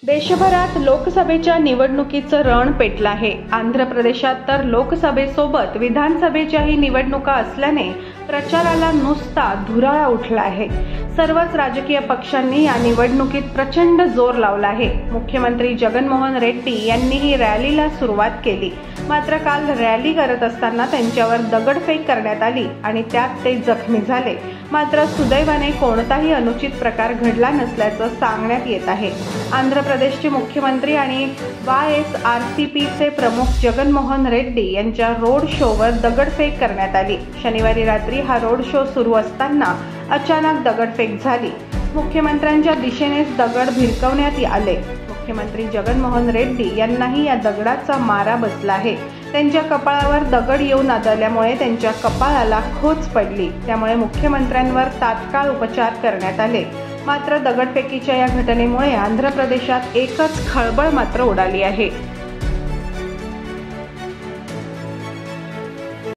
देशभरात लोकसभेच्या निवडणुकीचं रण पेटलं आहे। आंध्र प्रदेशात तर लोकसभेसोबत विधानसभेच्याही निवडणुका असल्याने प्रचाराला नुसता धुराळा उठला आहे। सर्वच राजकीय पक्षांनी या निवडणुकीत प्रचंड जोर लावला आहे। मुख्यमंत्री जगनमोहन रेड्डी यांनीही रॅलीला सुरुवात केली, मात्र काल रॅली करत असताना त्यांच्यावर दगडफेक करण्यात आली आणि त्यात ते जखमी झाले। मात्र सुदैवाने कोणताही अनुचित प्रकार घडला नसल्याचं सांगण्यात येत आहे। आंध्र प्रदेशचे मुख्यमंत्री आणि YSRCPचे प्रमुख जगनमोहन रेड्डी यांच्या रोड शोवर दगडफेक करण्यात आली। शनिवारी रात्री हा रोड शो सुरू असताना अचानक दगडफेक झाली। मुख्यमंत्र्यांच्या दिशेनेच दगड भिरकवण्यात आले। मुख्यमंत्री जगनमोहन रेड्डी यांनाही या दगडाचा मारा बसला आहे। त्यांच्या कपाळावर दगड येऊन आदळल्यामुळे त्यांच्या कपाळाला खोच पडली, त्यामुळे मुख्यमंत्र्यांवर तात्काळ उपचार करण्यात आले। मात्र दगडफेकीच्या या घटनेमुळे आंध्र प्रदेशात एकच खळबळ मात्र उडाली आहे।